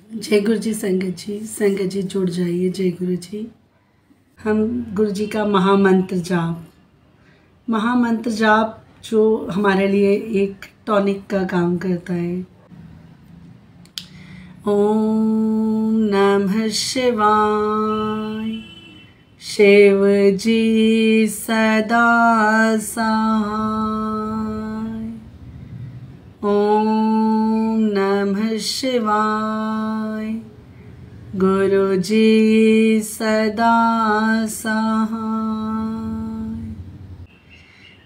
जय गुरु जी। संगत जी जुड़ जाइए। जय गुरु जी। हम गुरु जी का महामंत्र जाप जो हमारे लिए एक टॉनिक का काम करता है। ओम नमः शिवाय। शिव जी सदा सहाय। ओम नमः शिवाय। गुरु जी सदा सहाय।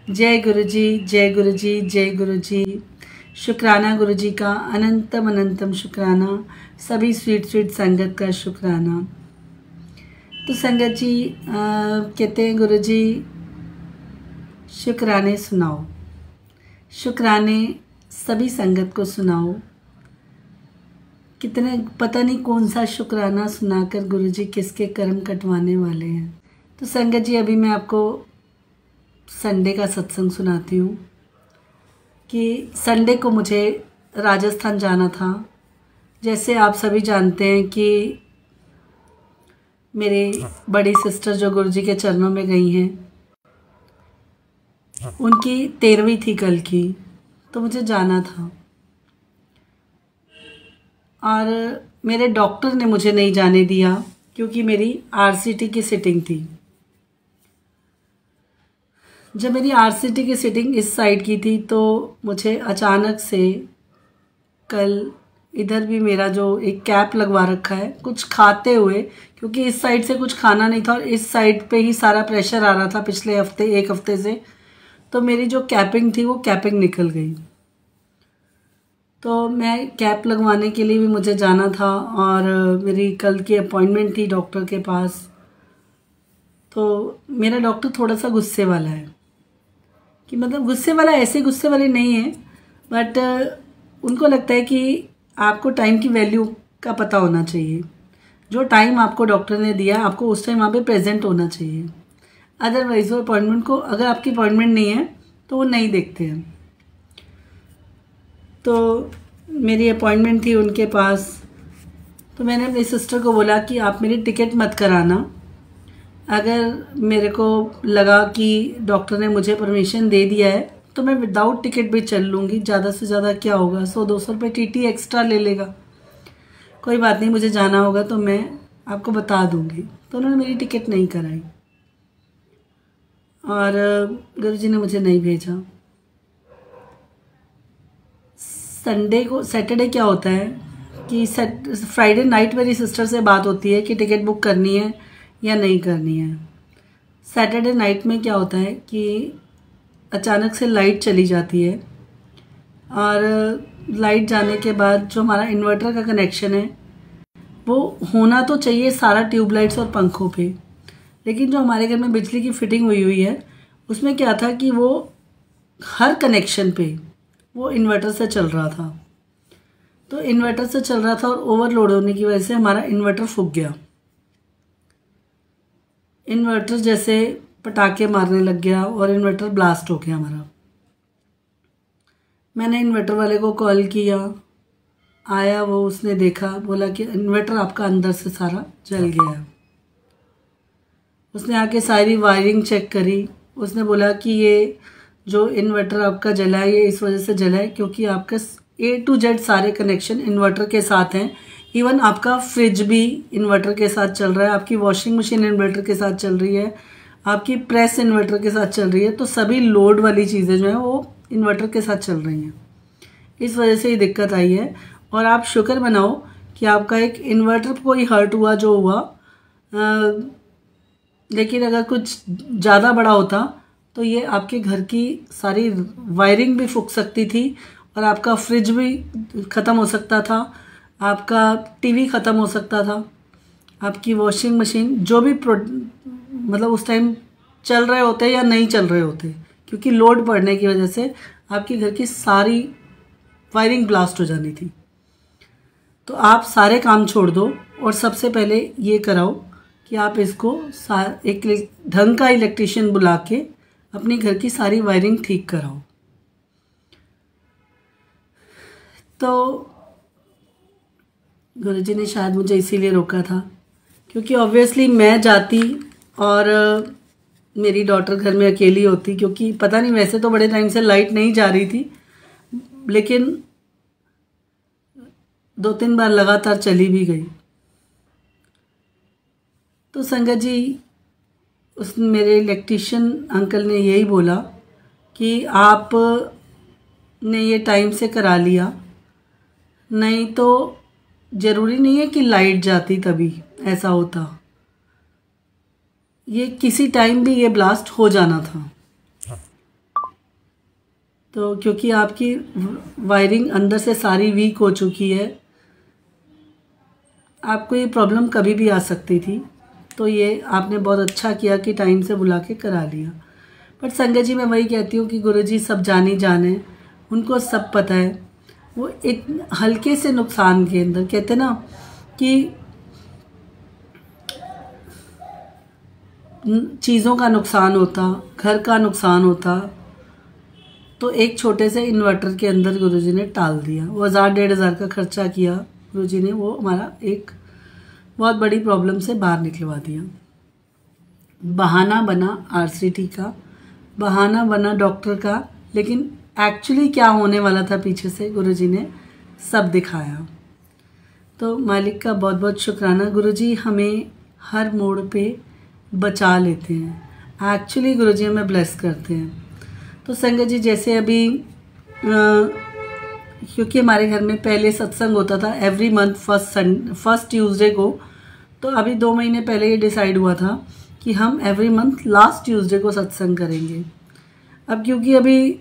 जय गुरु जी। जय गुरु जी। जय गुरु जी। शुक्राना गुरु जी का, अनंतम अनंतम शुक्राना। सभी स्वीट स्वीट संगत का शुक्राना। तो संगत जी कहते हैं गुरु जी शुक्राने सुनाओ, शुक्राने सभी संगत को सुनाओ। कितने पता नहीं कौन सा शुक्राना सुनाकर गुरुजी किसके कर्म कटवाने वाले हैं। तो संगत जी अभी मैं आपको संडे का सत्संग सुनाती हूँ कि संडे को मुझे राजस्थान जाना था। जैसे आप सभी जानते हैं कि मेरी बड़ी सिस्टर जो गुरुजी के चरणों में गई हैं, उनकी 13वीं थी कल की, तो मुझे जाना था। और मेरे डॉक्टर ने मुझे नहीं जाने दिया क्योंकि मेरी आरसीटी की सिटिंग थी। जब मेरी आरसीटी की सिटिंग इस साइड की थी तो मुझे अचानक से कल इधर भी मेरा जो एक कैप लगवा रखा है, कुछ खाते हुए, क्योंकि इस साइड से कुछ खाना नहीं था और इस साइड पे ही सारा प्रेशर आ रहा था पिछले हफ्ते, एक हफ्ते से, तो मेरी जो कैपिंग थी वो कैपिंग निकल गई। तो मैं कैप लगवाने के लिए भी मुझे जाना था और मेरी कल की अपॉइंटमेंट थी डॉक्टर के पास। तो मेरा डॉक्टर थोड़ा सा गुस्से वाला है, कि मतलब गुस्से वाला ऐसे गुस्से वाले नहीं है, बट उनको लगता है कि आपको टाइम की वैल्यू का पता होना चाहिए। जो टाइम आपको डॉक्टर ने दिया आपको उस टाइम वहाँ पे प्रेजेंट होना चाहिए। अदरवाइज वो अपॉइंटमेंट को, अगर आपकी अपॉइंटमेंट नहीं है तो वो नहीं देखते हैं। तो मेरी अपॉइंटमेंट थी उनके पास, तो मैंने अपनी सिस्टर को बोला कि आप मेरी टिकट मत कराना। अगर मेरे को लगा कि डॉक्टर ने मुझे परमिशन दे दिया है तो मैं विदाउट टिकट भी चल लूँगी। ज़्यादा से ज़्यादा क्या होगा, 100-200 रुपये टीटी एक्स्ट्रा ले लेगा, कोई बात नहीं, मुझे जाना होगा तो मैं आपको बता दूँगी। तो उन्होंने मेरी टिकट नहीं कराई और गुरुजी ने मुझे नहीं भेजा। सैटरडे क्या होता है कि फ्राइडे नाइट मेरी सिस्टर से बात होती है कि टिकट बुक करनी है या नहीं करनी है। सैटरडे नाइट में क्या होता है कि अचानक से लाइट चली जाती है और लाइट जाने के बाद जो हमारा इन्वर्टर का कनेक्शन है वो होना तो चाहिए सारा ट्यूबलाइट्स और पंखों पे, लेकिन जो हमारे घर में बिजली की फिटिंग हुई है उसमें क्या था कि वो हर कनेक्शन पे वो इन्वर्टर से चल रहा था। तो इन्वर्टर से चल रहा था और ओवरलोड होने की वजह से हमारा इन्वर्टर फूक गया। इन्वर्टर जैसे पटाखे मारने लग गया और इन्वर्टर ब्लास्ट हो गया हमारा। मैंने इन्वर्टर वाले को कॉल किया, आया वो, उसने देखा, बोला कि इन्वर्टर आपका अंदर से सारा जल गया है। उसने आके सारी वायरिंग चेक करी। उसने बोला कि ये जो इन्वर्टर आपका जला है ये इस वजह से जला है क्योंकि आपके A to Z सारे कनेक्शन इन्वर्टर के साथ हैं। इवन आपका फ्रिज भी इन्वर्टर के साथ चल रहा है, आपकी वॉशिंग मशीन इन्वर्टर के साथ चल रही है, आपकी प्रेस इन्वर्टर के साथ चल रही है। तो सभी लोड वाली चीज़ें जो हैं वो इन्वर्टर के साथ चल रही हैं। इस वजह से ये दिक्कत आई है और आप शुक्र मनाओ कि आपका एक इन्वर्टर कोई हर्ट हुआ जो हुआ, लेकिन अगर कुछ ज़्यादा बड़ा होता तो ये आपके घर की सारी वायरिंग भी फूक सकती थी और आपका फ्रिज भी ख़त्म हो सकता था, आपका टीवी ख़त्म हो सकता था, आपकी वॉशिंग मशीन जो भी मतलब उस टाइम चल रहे होते या नहीं चल रहे होते, क्योंकि लोड पड़ने की वजह से आपके घर की सारी वायरिंग ब्लास्ट हो जानी थी। तो आप सारे काम छोड़ दो और सबसे पहले ये कराओ कि आप इसको एक ढंग का इलेक्ट्रीशियन बुला के अपनी घर की सारी वायरिंग ठीक कराओ। तो गुरुजी ने शायद मुझे इसीलिए रोका था, क्योंकि ऑब्वियसली मैं जाती और मेरी डॉटर घर में अकेली होती, क्योंकि पता नहीं, वैसे तो बड़े टाइम से लाइट नहीं जा रही थी, लेकिन 2-3 बार लगातार चली भी गई। तो संगत जी, उस मेरे इलेक्ट्रीशियन अंकल ने यही बोला कि आप ने ये टाइम से करा लिया, नहीं तो ज़रूरी नहीं है कि लाइट जाती तभी ऐसा होता, ये किसी टाइम भी ये ब्लास्ट हो जाना था। तो क्योंकि आपकी वायरिंग अंदर से सारी वीक हो चुकी है, आपको ये प्रॉब्लम कभी भी आ सकती थी, तो ये आपने बहुत अच्छा किया कि टाइम से बुला के करा लिया। बट संगत जी, मैं वही कहती हूँ कि गुरुजी सब जानी जाने, उनको सब पता है। वो एक हल्के से नुकसान के अंदर, कहते ना कि चीज़ों का नुकसान होता, घर का नुकसान होता, तो एक छोटे से इन्वर्टर के अंदर गुरुजी ने टाल दिया। वो 1000-1500 का खर्चा किया गुरुजी ने, वो हमारा एक बहुत बड़ी प्रॉब्लम से बाहर निकलवा दिया। बहाना बना आरसीटी का, बहाना बना डॉक्टर का, लेकिन एक्चुअली क्या होने वाला था पीछे से गुरुजी ने सब दिखाया। तो मालिक का बहुत बहुत शुक्राना। गुरुजी हमें हर मोड़ पे बचा लेते हैं, एक्चुअली गुरुजी हमें ब्लेस करते हैं। तो संगत जी, जैसे अभी क्योंकि हमारे घर में पहले सत्संग होता था एवरी मंथ फर्स्ट ट्यूसडे को, तो अभी 2 महीने पहले ये डिसाइड हुआ था कि हम एवरी मंथ लास्ट ट्यूसडे को सत्संग करेंगे। अब क्योंकि अभी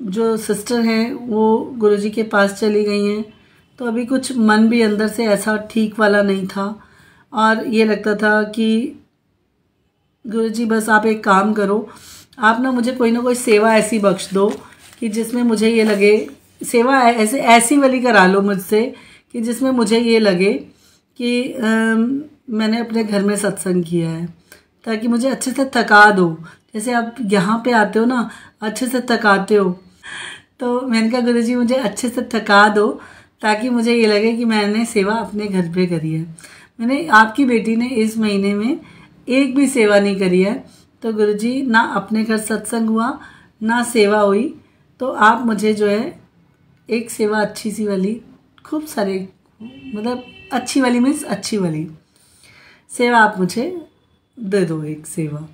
जो सिस्टर हैं वो गुरुजी के पास चली गई हैं, तो अभी कुछ मन भी अंदर से ऐसा ठीक वाला नहीं था, और ये लगता था कि गुरुजी बस आप एक काम करो, आप ना मुझे कोई ना कोई सेवा ऐसी बख्श दो कि जिसमें मुझे ये लगे, सेवा ऐसी वाली करा लो मुझसे कि जिसमें मुझे ये लगे कि मैंने अपने घर में सत्संग किया है, ताकि मुझे अच्छे से थका दो। जैसे आप यहाँ पे आते हो ना, अच्छे से थकाते हो, तो मैंने कहा गुरुजी मुझे अच्छे से थका दो ताकि मुझे ये लगे कि मैंने सेवा अपने घर पे करी है। मैंने आपकी बेटी ने इस महीने में एक भी सेवा नहीं करी है, तो गुरुजी ना अपने घर सत्संग हुआ ना सेवा हुई, तो आप मुझे जो है एक सेवा अच्छी सी वाली, खूब सारे मतलब अच्छी वाली मीन्स अच्छी वाली सेवा आप मुझे दे दो, एक सेवा।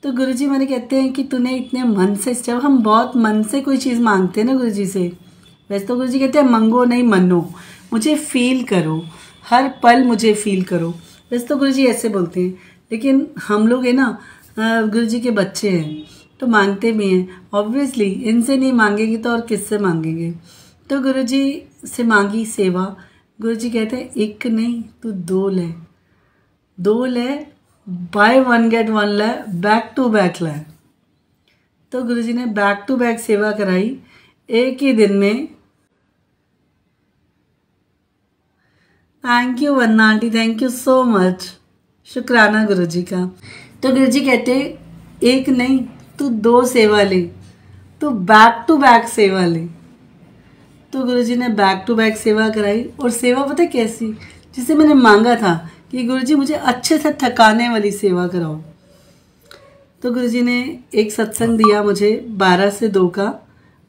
तो गुरुजी मैंने कहते हैं कि तूने इतने मन से, जब हम बहुत मन से कोई चीज़ मांगते हैं ना गुरुजी से, वैसे तो गुरुजी कहते हैं मंगो नहीं मनो, मुझे फील करो, हर पल मुझे फील करो। वैसे तो गुरुजी ऐसे बोलते हैं, लेकिन हम लोग है ना गुरुजी के बच्चे हैं, तो मांगते भी हैं। ऑब्वियसली इनसे नहीं मांगेंगे तो और किससे मांगेंगे। तो गुरुजी से मांगी सेवा, गुरुजी कहते हैं एक नहीं तू 2 ले, बाय 1 गेट 1 ले, बैक टू बैक ले। तो गुरुजी ने बैक टू बैक सेवा कराई एक ही दिन में। थैंक यू वन्ना aunty, thank you so much, शुक्राना गुरुजी का। तो गुरुजी कहते एक नहीं तू 2 सेवा ले, तू बैक टू बैक सेवा ले। तो गुरुजी ने बैक टू बैक सेवा कराई, और सेवा पता है कैसी, जिसे मैंने मांगा था कि गुरुजी मुझे अच्छे से थकाने वाली सेवा कराओ। तो गुरुजी ने एक सत्संग दिया मुझे 12 से 2 का,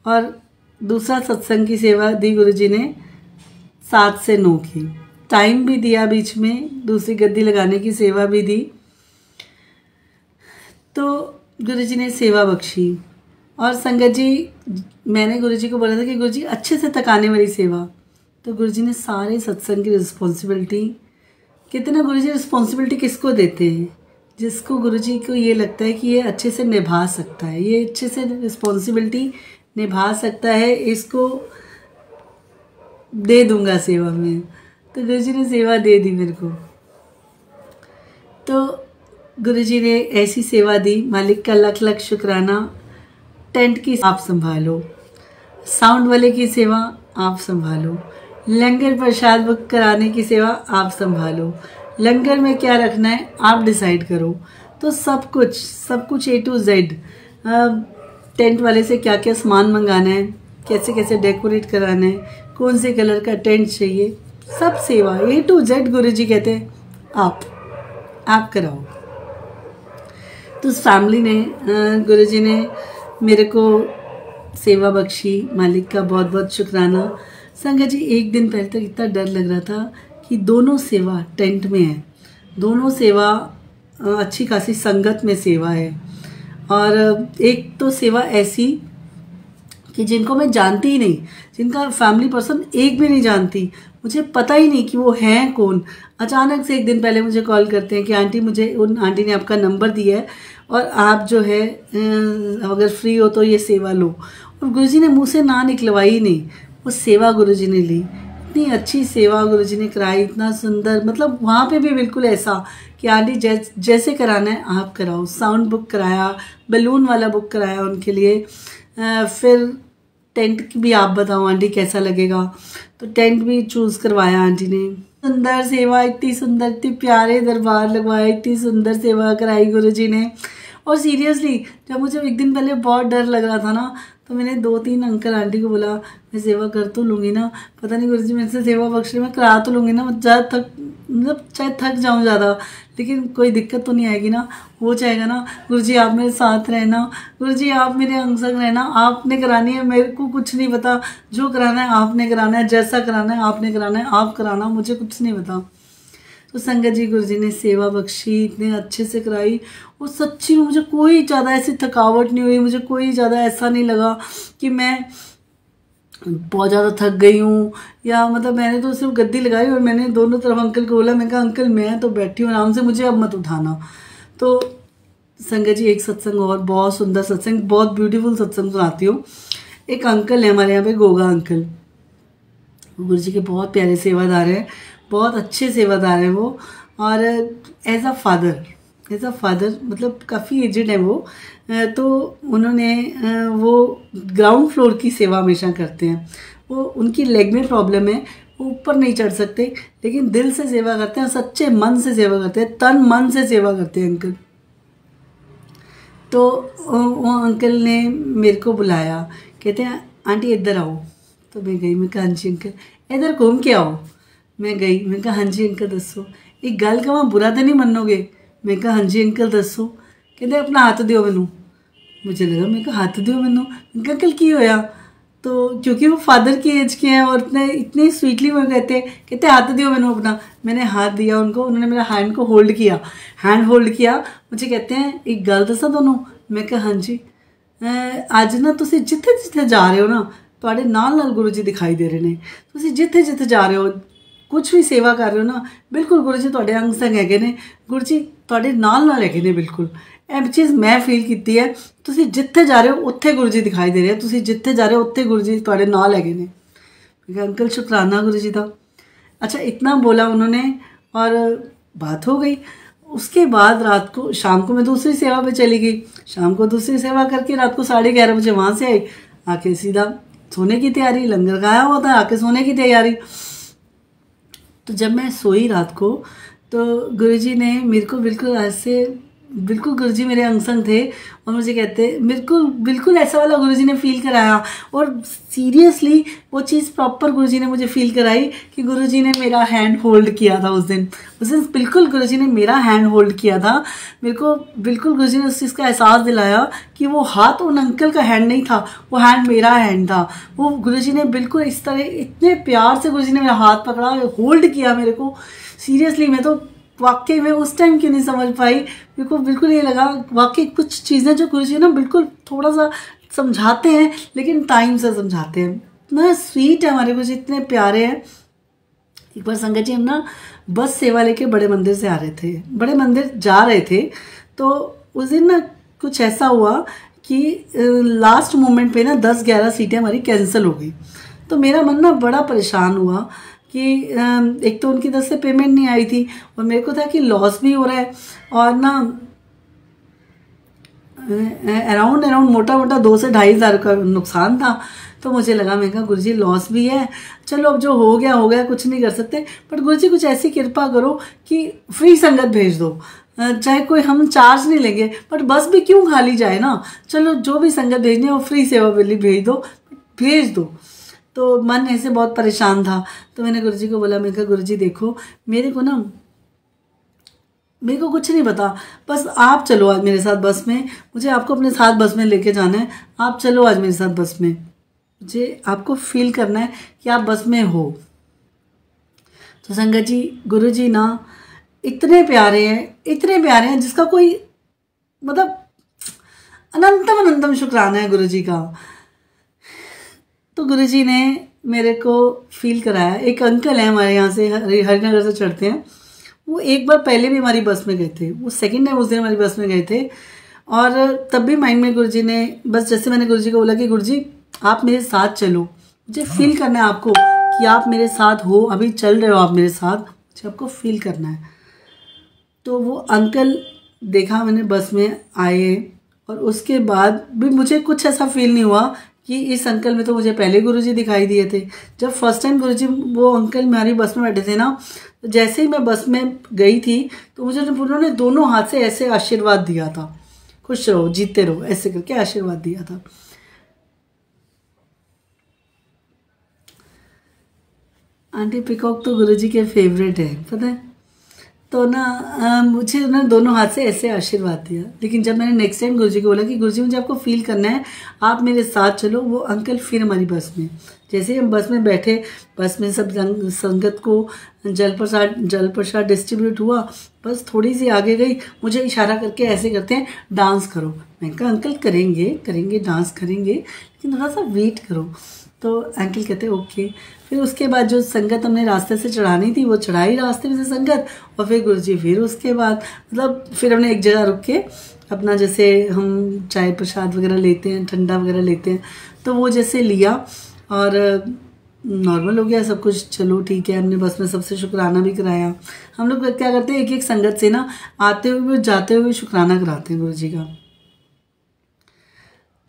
और दूसरा सत्संग की सेवा दी गुरुजी ने 7 से 9 की। टाइम भी दिया बीच में, दूसरी गद्दी लगाने की सेवा भी दी। तो गुरुजी ने सेवा बख्शी। और संगत जी, मैंने गुरुजी को बोला था कि गुरुजी अच्छे से थकाने वाली सेवा, तो गुरुजी ने सारे सत्संग की रिस्पॉन्सिबिलिटी, कितना गुरुजी रिस्पॉन्सिबिलिटी किसको देते हैं, जिसको गुरुजी को ये लगता है कि ये अच्छे से निभा सकता है, ये अच्छे से रिस्पॉन्सिबिलिटी निभा सकता है, इसको दे दूंगा सेवा में। तो गुरुजी ने सेवा दे दी मेरे को। तो गुरुजी ने ऐसी सेवा दी, मालिक का लख लख शुक्राना। टेंट की आप संभालो, साउंड वाले की सेवा आप संभालो, लंगर प्रसाद बुक कराने की सेवा आप संभालो, लंगर में क्या रखना है आप डिसाइड करो। तो सब कुछ A to Z, टेंट वाले से क्या क्या सामान मंगाना है, कैसे कैसे डेकोरेट कराना है, कौन से कलर का टेंट चाहिए, सब सेवा A to Z गुरुजी कहते हैं आप कराओ। तो उस फैमिली ने गुरुजी ने मेरे को सेवा बख्शी, मालिक का बहुत बहुत शुक्राना। संगत जी, एक दिन पहले तक इतना डर लग रहा था कि दोनों सेवा टेंट में है, दोनों सेवा अच्छी खासी संगत में सेवा है। और एक तो सेवा ऐसी कि जिनको मैं जानती ही नहीं, जिनका फैमिली पर्सन एक भी नहीं जानती, मुझे पता ही नहीं कि वो हैं कौन। अचानक से एक दिन पहले मुझे कॉल करते हैं कि आंटी, मुझे उन आंटी ने आपका नंबर दिया है और आप जो है अगर फ्री हो तो ये सेवा लो। और गुरुजी ने मुंह से ना निकलवाई नहीं, वो सेवा गुरुजी ने ली। इतनी अच्छी सेवा गुरुजी ने कराई, इतना सुंदर, मतलब वहाँ पे भी बिल्कुल ऐसा कि आंटी जैसे कराना है आप कराओ। साउंड बुक कराया, बलून वाला बुक कराया उनके लिए। फिर टेंट की भी आप बताओ आंटी कैसा लगेगा, तो टेंट भी चूज़ करवाया आंटी ने। सुंदर सेवा, इतनी सुंदर, इतने प्यारे दरबार लगवाए, इतनी सुंदर सेवा कराई गुरुजी ने। और सीरियसली जब मुझे एक दिन पहले बहुत डर लग रहा था ना, तो मैंने 2-3 अंकल आंटी को बोला मैं सेवा कर तो लूँगी ना, पता नहीं गुरुजी मेरे से सेवा बख्श रहे, मैं करा तो लूँगी ना, ज़्यादा मतलब चाहे थक जाऊँ ज़्यादा, लेकिन कोई दिक्कत तो नहीं आएगी ना, हो जाएगा ना। गुरुजी आप मेरे साथ रहना, गुरुजी आप मेरे अंग संग रहना, आपने करानी है, मेरे को कुछ नहीं पता, जो कराना है आपने कराना है, जैसा कराना है आपने कराना है, आप कराना, मुझे कुछ नहीं पता। तो संगत जी, गुरुजी ने सेवा बख्शी, इतने अच्छे से कराई। और सच्ची में मुझे कोई ज़्यादा ऐसी थकावट नहीं हुई, मुझे कोई ज़्यादा ऐसा नहीं लगा कि मैं बहुत ज़्यादा थक गई हूँ, या मतलब मैंने तो सिर्फ गद्दी लगाई और मैंने दोनों तरफ अंकल को बोला, मैं कहा अंकल मैं तो बैठी हूँ आराम से, मुझे अब मत उठाना। तो संगत जी, एक सत्संग और, बहुत सुंदर सत्संग, बहुत ब्यूटीफुल सत्संग सुनाती हूँ। एक अंकल है हमारे यहाँ पे, गोगा अंकल, गुरुजी के बहुत प्यारे सेवादार हैं, बहुत अच्छे सेवादार हैं वो। और एज अ फादर मतलब काफ़ी एजड है वो, तो उन्होंने वो ग्राउंड फ्लोर की सेवा हमेशा करते हैं। वो उनकी लेग में प्रॉब्लम है, वो ऊपर नहीं चढ़ सकते, लेकिन दिल से सेवा करते हैं, सच्चे मन से सेवा करते हैं, तन मन से सेवा करते हैं अंकल। तो वो अंकल ने मेरे को बुलाया, कहते हैं आंटी इधर आओ। तो मैं गई, मैं कहा हाँ जी अंकल। इधर घूम के आओ। मैं गई, मैं कहा हाँ जी अंकल दसो, एक गल कहा बुरा तो नहीं मनोगे। मैं कहा हाँ जी अंकल दसो। कहते अपना हाथ दियो मैनू। मुझे लगा, मैं कहा हाथ दियो मैनू, अंकल की होया। तो क्योंकि वो फादर की एज के हैं और इतने स्वीटली वो कहते हाथ दियो मैनू अपना। मैंने हाथ दिया उनको, उन्होंने मेरा हैंड को होल्ड किया, मुझे कहते हैं एक गल दसा दोनों। मैं कहा हाँ जी, अज ना तुसी जिथे जिथे जा रहे हो ना, तुहाडे नाल नाल गुरु जी दिखाई दे रहे ने। तुसी जिथे जिथे जा रहे हो, कुछ भी सेवा कर रहे हो ना, बिल्कुल गुरु जी तुहाडे अंग संग हैगे ने, गुरु जी तुहाडे नाल नाल हैगे ने। बिल्कुल ਇਹ चीज़ मैं फील की है। तुसी जिथे जा रहे हो उत्थे गुरु जी दिखाई दे रहे हैं, तुसी जिथे जा रहे हो उत्थे गुरु जी तुहाडे नाल हैगे ने। अंकल शुक्राना गुरु जी का। अच्छा, इतना बोला उन्होंने और बात हो गई। उसके बाद रात को, शाम को मैं दूसरी सेवा पे चली गई। शाम को दूसरी सेवा करके रात को 11:30 बजे वहाँ से आई, आके सीधा सोने की तैयारी, लंगर खाया हुआ था, आके सोने की तैयारी। तो जब मैं सोई रात को, तो गुरुजी ने मेरे को बिल्कुल ऐसे, बिल्कुल गुरुजी मेरे अंग संग थे और मुझे कहते बिल्कुल ऐसा वाला गुरुजी ने फील कराया। और सीरियसली वो चीज़ प्रॉपर गुरुजी ने मुझे फील कराई कि गुरुजी ने मेरा हैंड होल्ड किया था उस दिन बिल्कुल गुरुजी ने मेरा हैंड होल्ड किया था। मेरे को बिल्कुल गुरुजी ने उस चीज़ का एहसास दिलाया कि वो हाथ उन अंकल का हैंड नहीं था, वो हैंड मेरा हैंड था। वो गुरुजी ने बिल्कुल इस तरह इतने प्यार से गुरुजी ने मेरा हाथ पकड़ा, होल्ड किया मेरे को। सीरियसली मैं तो वाकई में उस टाइम क्यों नहीं समझ पाई, मेरे को बिल्कुल ये लगा वाकई कुछ चीज़ें जो गुरुजी ना बिल्कुल थोड़ा सा समझाते हैं, लेकिन टाइम से समझाते हैं। इतना स्वीट है हमारे गुरुजी, इतने प्यारे हैं। एक बार संगत जी हम ना बस सेवा लेके बड़े मंदिर से आ रहे थे, बड़े मंदिर जा रहे थे। तो उस दिन ना कुछ ऐसा हुआ कि लास्ट मोमेंट पे ना 10-11 सीटें हमारी कैंसिल हो गई। तो मेरा मन ना बड़ा परेशान हुआ कि एक तो उनकी तरफ से पेमेंट नहीं आई थी और मेरे को था कि लॉस भी हो रहा है, और ना अराउंड मोटा 2 से 2.5 हज़ार का नुकसान था। तो मुझे लगा, मैं कहा गुरुजी लॉस भी है, चलो अब जो हो गया कुछ नहीं कर सकते, बट गुरुजी कुछ ऐसी कृपा करो कि फ्री संगत भेज दो, चाहे कोई हम चार्ज नहीं लेंगे, बट बस भी क्यों खाली जाए ना, चलो जो भी संगत भेजनी है वो फ्री सेवा के लिए भेज दो, भेज दो। तो मन ऐसे बहुत परेशान था, तो मैंने गुरुजी को बोला, मैं कहा गुरुजी देखो मेरे को कुछ नहीं पता, बस आप चलो आज मेरे साथ बस में, मुझे आपको अपने साथ बस में लेके जाना है, आप चलो आज मेरे साथ बस में, मुझे आपको फील करना है कि आप बस में हो। तो संगत जी गुरुजी ना इतने प्यारे हैं जिसका कोई मतलब अनंतम शुक्राना है गुरुजी का। तो गुरुजी ने मेरे को फील कराया। एक अंकल है हमारे यहाँ से, हरिनगर से चढ़ते हैं, वो एक बार पहले भी हमारी बस में गए थे, वो सेकंड टाइम उस दिन हमारी बस में गए थे। और तब भी माइंड में गुरुजी ने, बस जैसे मैंने गुरुजी को बोला कि गुरुजी आप मेरे साथ चलो, मुझे फील करना है आपको कि आप मेरे साथ हो, अभी चल रहे हो आप मेरे साथ, मुझे आपको फील करना है। तो वो अंकल देखा मैंने बस में आए, और उसके बाद भी मुझे कुछ ऐसा फील नहीं हुआ कि इस अंकल में तो मुझे पहले गुरुजी दिखाई दिए थे। जब फर्स्ट टाइम गुरुजी वो अंकल हमारी बस में बैठे थे ना, तो जैसे ही मैं बस में गई थी तो मुझे उन्होंने दोनों हाथ से ऐसे आशीर्वाद दिया था, खुश रहो जीते रहो, ऐसे करके आशीर्वाद दिया था। आंटी पीकॉक तो गुरुजी के फेवरेट है, पता है। तो ना मुझे उन्होंने दोनों हाथ से ऐसे आशीर्वाद दिया। लेकिन जब मैंने नेक्स्ट टाइम गुरुजी को बोला कि गुरुजी मुझे आपको फील करना है, आप मेरे साथ चलो, वो अंकल फिर हमारी बस में, जैसे ही हम बस में बैठे, बस में सब संगत को जल प्रसाद डिस्ट्रीब्यूट हुआ, बस थोड़ी सी आगे गई, मुझे इशारा करके ऐसे करते हैं डांस करो। मैंने कहा अंकल करेंगे डांस करेंगे, लेकिन थोड़ा सा वेट करो। तो अंकल कहते ओके। फिर उसके बाद जो संगत हमने रास्ते से चढ़ानी थी वो चढ़ाई रास्ते में से संगत, और फिर गुरुजी फिर उसके बाद मतलब फिर हमने एक जगह रुक के अपना, जैसे हम चाय प्रसाद वगैरह लेते हैं, ठंडा वगैरह लेते हैं, तो वो जैसे लिया और नॉर्मल हो गया सब कुछ। चलो ठीक है, हमने बस में सबसे शुक्राना भी कराया। हम लोग क्या करते हैं, एक एक संगत से ना आते हुए जाते हुए शुक्राना कराते हैं गुरुजी का।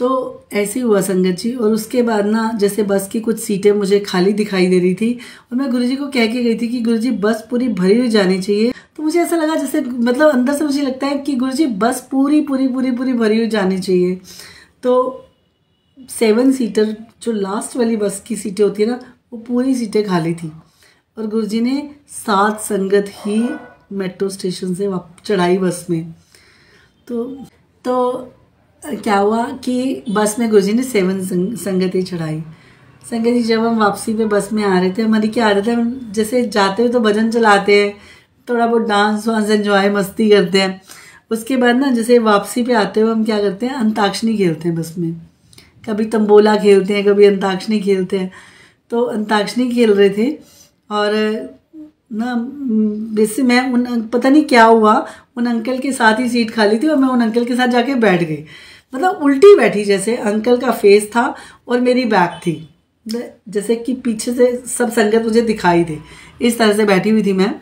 तो ऐसे ही हुआ संगत जी। और उसके बाद ना जैसे बस की कुछ सीटें मुझे खाली दिखाई दे रही थी, और मैं गुरुजी को कह के गई थी कि गुरुजी बस पूरी भरी हुई जानी चाहिए। तो मुझे ऐसा लगा जैसे मतलब अंदर से मुझे लगता है कि गुरुजी बस पूरी भरी हुई जानी चाहिए। तो 7 सीटर जो लास्ट वाली बस की सीटें होती है ना, वो पूरी सीटें खाली थी, और गुरुजी ने 7 संगत ही मेट्रो स्टेशन से चढ़ाई बस में। तो क्या हुआ कि बस में गुरुजी ने 7 संगत ही चढ़ाई। संगत जी जब हम वापसी पे बस में आ रहे थे, हमारी क्या आदत है, हम जैसे जाते हुए तो भजन चलाते हैं, थोड़ा बहुत डांस वांस एंजॉय मस्ती करते हैं। उसके बाद ना जैसे वापसी पे आते हुए हम क्या करते हैं, अंताक्षरी खेलते हैं बस में, कभी तंबोला खेलते हैं, कभी अंताक्षरी खेलते हैं। तो अंताक्षरी खेल रहे थे, और ना वैसे मैं पता नहीं क्या हुआ, उन अंकल के साथ ही सीट खाली थी और मैं उन अंकल के साथ जाके बैठ गई, मतलब उल्टी बैठी, जैसे अंकल का फेस था और मेरी बैक थी, जैसे कि पीछे से सब संगत मुझे दिखाई दे, इस तरह से बैठी हुई थी मैं।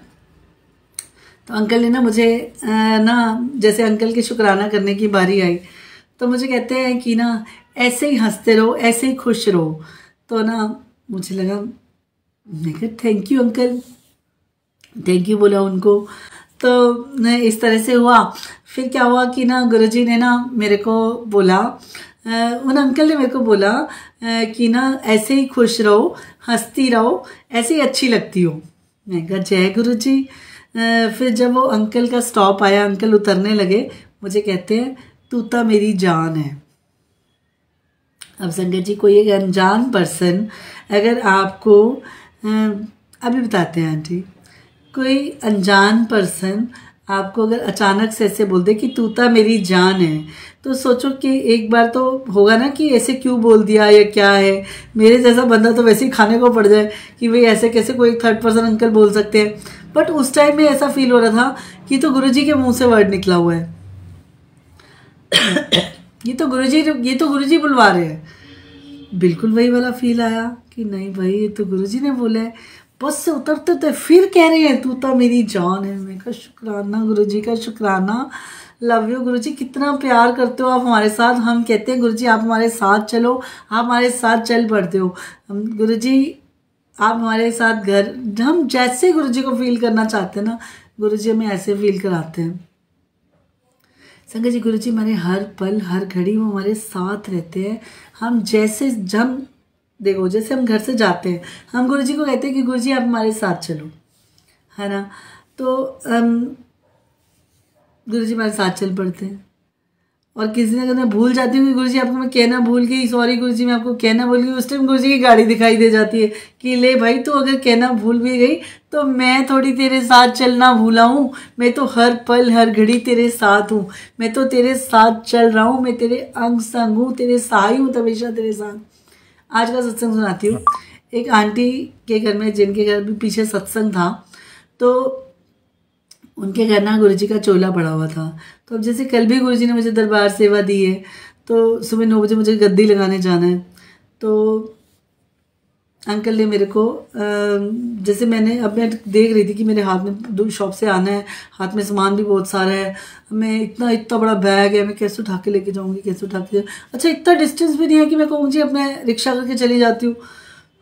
तो अंकल ने ना मुझे ना जैसे अंकल की शुक्राना करने की बारी आई, तो मुझे कहते हैं कि ना ऐसे ही हंसते रहो, ऐसे ही खुश रहो। तो ना मुझे लगा, मैं कहा thank you uncle, thank you बोला उनको। तो इस तरह से हुआ। फिर क्या हुआ कि ना गुरुजी ने ना मेरे को बोला, उन अंकल ने मेरे को बोला कि ना ऐसे ही खुश रहो, हंसती रहो, ऐसे ही अच्छी लगती हो। मैं कहा जय गुरुजी। फिर जब वो अंकल का स्टॉप आया, अंकल उतरने लगे, मुझे कहते हैं तू तो मेरी जान है। अब संगत जी कोई एक अनजान पर्सन अगर आपको अभी बताते हैं आंटी, कोई अनजान पर्सन आपको अगर अचानक से ऐसे बोल दे कि तू तो मेरी जान है, तो सोचो कि एक बार तो होगा ना कि ऐसे क्यों बोल दिया या क्या है। मेरे जैसा बंदा तो वैसे ही खाने को पड़ जाए कि भाई ऐसे कैसे कोई थर्ड पर्सन अंकल बोल सकते हैं। बट उस टाइम में ऐसा फील हो रहा था कि तो गुरुजी के मुंह से वर्ड निकला हुआ है ये तो गुरुजी बुलवा रहे हैं। बिल्कुल वही वाला फील आया कि नहीं भाई ये तो गुरुजी ने बोला है। बस से उतरते उतरते फिर कह रहे हैं तू तो मेरी जान है। मैं कहा शुक्राना गुरुजी का, शुक्राना, लव यू गुरुजी, कितना प्यार करते हो आप हमारे साथ। हम कहते हैं गुरुजी आप हमारे साथ चलो, आप हमारे साथ चल पड़ते हो। हम गुरुजी आप हमारे साथ घर, हम जैसे गुरुजी को फील करना चाहते हैं ना, गुरुजी हमें ऐसे फील कराते हैं। संगत जी गुरुजी हमारे हर पल हर घड़ी वो हमारे साथ रहते हैं। हम जैसे देखो जैसे हम घर से जाते हैं, हम गुरु जी को कहते हैं कि गुरु जी आप हमारे साथ चलो, है ना। तो गुरु जी हमारे साथ चल पड़ते हैं। और किसी ने अगर मैं भूल जाती हूँ कि गुरुजी आपको मैं कहना भूल गई, सॉरी गुरुजी मैं आपको कहना भूल गई, उस टाइम गुरुजी की गाड़ी दिखाई दे जाती है कि ले भाई तू अगर कहना भूल भी गई तो मैं थोड़ी तेरे साथ चलना भूला हूँ, मैं तो हर पल हर घड़ी तेरे साथ हूँ, मैं तो तेरे साथ चल रहा हूँ, मैं तेरे अंग संग हूँ, तेरे सहाय हूँ, हमेशा तेरे साथ। आज का सत्संग सुनाती हूँ। एक आंटी के घर में, जिनके घर भी पीछे सत्संग था, तो उनके घर ना गुरुजी का चोला पड़ा हुआ था। तो अब जैसे कल भी गुरुजी ने मुझे दरबार सेवा दी है, तो सुबह 9 बजे मुझे गद्दी लगाने जाना है। तो अंकल ने मेरे को जैसे मैंने अब मैं देख रही थी कि मेरे हाथ में शॉप से आना है, हाथ में सामान भी बहुत सारा है, मैं इतना बड़ा बैग है, मैं कैसे उठा के लेके जाऊँगी, कैसे उठा के। अच्छा इतना डिस्टेंस भी नहीं है कि मैं कहूँ जी अपने रिक्शा करके चली जाती हूँ।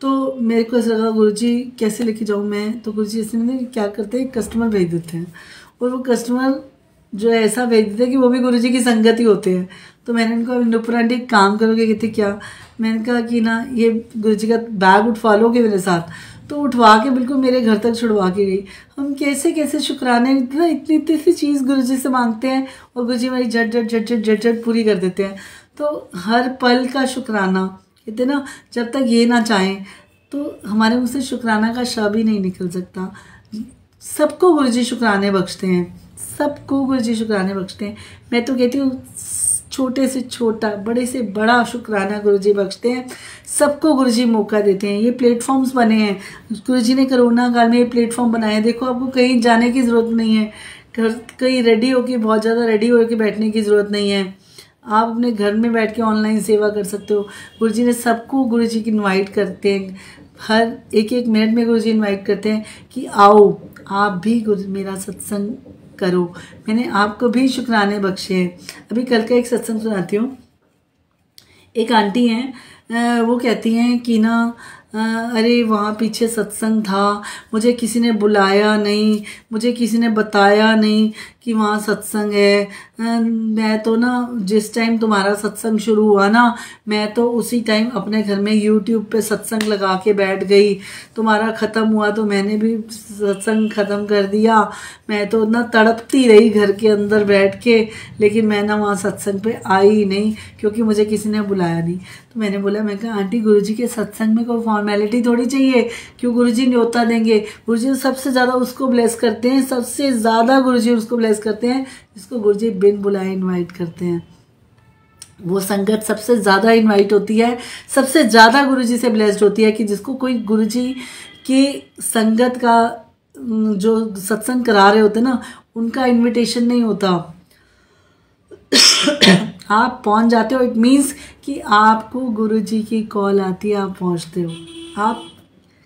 तो मेरे को ऐसा लगा गुरुजी कैसे लेके जाऊँ मैं। तो गुरुजी ऐसे मैंने क्या करते हैं, कस्टमर भेज देते हैं, और वो कस्टमर जो है ऐसा भेज देते हैं कि वो भी गुरुजी की संगत ही होते हैं। तो मैंने उनको नुपुर आंटी एक काम करोगे, कहते क्या। मैंने कहा कि ना ये गुरुजी का बैग उठवा लोगे मेरे साथ। तो उठवा के बिल्कुल मेरे घर तक छुड़वा के गई। हम कैसे कैसे शुक्राने, इतना इतनी इतनी सी चीज़ गुरुजी से मांगते हैं और गुरुजी हमारी झट झट झट झट झट झट पूरी कर देते हैं। तो हर पल का शुक्राना, कहते ना जब तक ये ना चाहें तो हमारे मुँह से शुक्राना का शब्द ही नहीं निकल सकता। सबको गुरुजी शुक्राने बख्शते हैं, सबको गुरुजी शुक्राने बख्शते हैं। मैं तो कहती हूँ छोटे से छोटा, बड़े से बड़ा शुक्राना गुरुजी बख्शते हैं। सबको गुरुजी मौका देते हैं। ये प्लेटफॉर्म्स बने हैं, गुरुजी ने कोरोना काल में ये प्लेटफॉर्म बनाए। देखो आपको कहीं जाने की ज़रूरत नहीं है, कहीं रेडी होके, बहुत ज़्यादा रेडी होकर बैठने की ज़रूरत नहीं है। आप अपने घर में बैठ के ऑनलाइन सेवा कर सकते हो। गुरुजी ने सबको गुरुजी की इनवाइट करते हैं, हर एक एक मिनट में गुरुजी इनवाइट करते हैं कि आओ आप भी मेरा सत्संग करो। मैंने आपको भी शुक्राने बख्शे हैं। अभी कल का एक सत्संग सुनाती हूँ। एक आंटी हैं, वो कहती हैं कि ना अरे वहाँ पीछे सत्संग था, मुझे किसी ने बुलाया नहीं, मुझे किसी ने बताया नहीं कि वहाँ सत्संग है। मैं तो ना जिस टाइम तुम्हारा सत्संग शुरू हुआ ना, मैं तो उसी टाइम अपने घर में यूट्यूब पे सत्संग लगा के बैठ गई। तुम्हारा ख़त्म हुआ तो मैंने भी सत्संग ख़त्म कर दिया। मैं तो ना तड़पती रही घर के अंदर बैठ के, लेकिन मैं ना वहाँ सत्संग पे आई ही नहीं क्योंकि मुझे किसी ने बुलाया नहीं। तो मैंने बोला, मैं कहा आंटी गुरुजी के सत्संग में कोई फॉर्मेलिटी थोड़ी चाहिए, क्यों गुरुजी न्योता देंगे। गुरुजी सबसे ज़्यादा उसको ब्लेस करते हैं, सबसे ज़्यादा गुरुजी उसको ब्लेस करते हैं जिसको गुरुजी बिन बुलाए इनवाइट करते हैं। वो संगत सबसे ज़्यादा इनवाइट होती है, सबसे ज़्यादा गुरुजी से ब्लेस्ड होती है कि जिसको कोई गुरुजी की संगत का जो सत्संग करा रहे होते ना, उनका इनविटेशन नहीं होता। आप पहुंच जाते हो, इट मीन्स कि आपको गुरुजी की कॉल आती है, आप पहुंचते हो। आप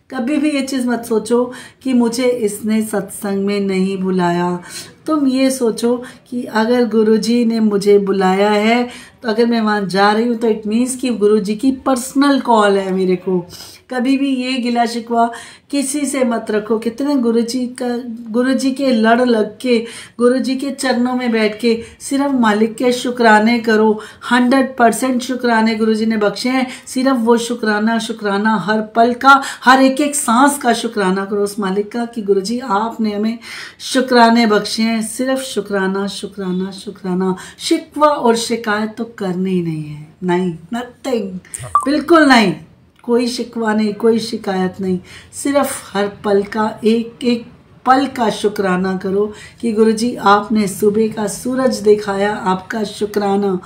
कभी भी ये चीज़ मत सोचो कि मुझे इसने सत्संग में नहीं बुलाया। तुम ये सोचो कि अगर गुरुजी ने मुझे बुलाया है, तो अगर मैं वहाँ जा रही हूँ तो इट मीन्स कि गुरुजी की पर्सनल कॉल है मेरे को। कभी भी ये गिला शिकवा किसी से मत रखो। कितने गुरुजी के लड़ लग के, गुरुजी के चरणों में बैठ के सिर्फ मालिक के शुक्राने करो। 100% शुक्राने गुरुजी ने बख्शे हैं। सिर्फ वो शुक्राना हर पल का, हर एक एक सांस का शुक्राना करो उस मालिक का कि गुरुजी आपने हमें शुक्राने बख्शे हैं। सिर्फ शुक्राना शुक्राना शुक्राना। शिकवा और शिकायत तो करनी ही नहीं है, नहीं, नथिंग, बिल्कुल नहीं। कोई शिकवा नहीं, कोई शिकायत नहीं। सिर्फ हर पल का, एक एक पल का शुक्राना करो कि गुरुजी आपने सुबह का सूरज दिखाया, आपका शुक्राना।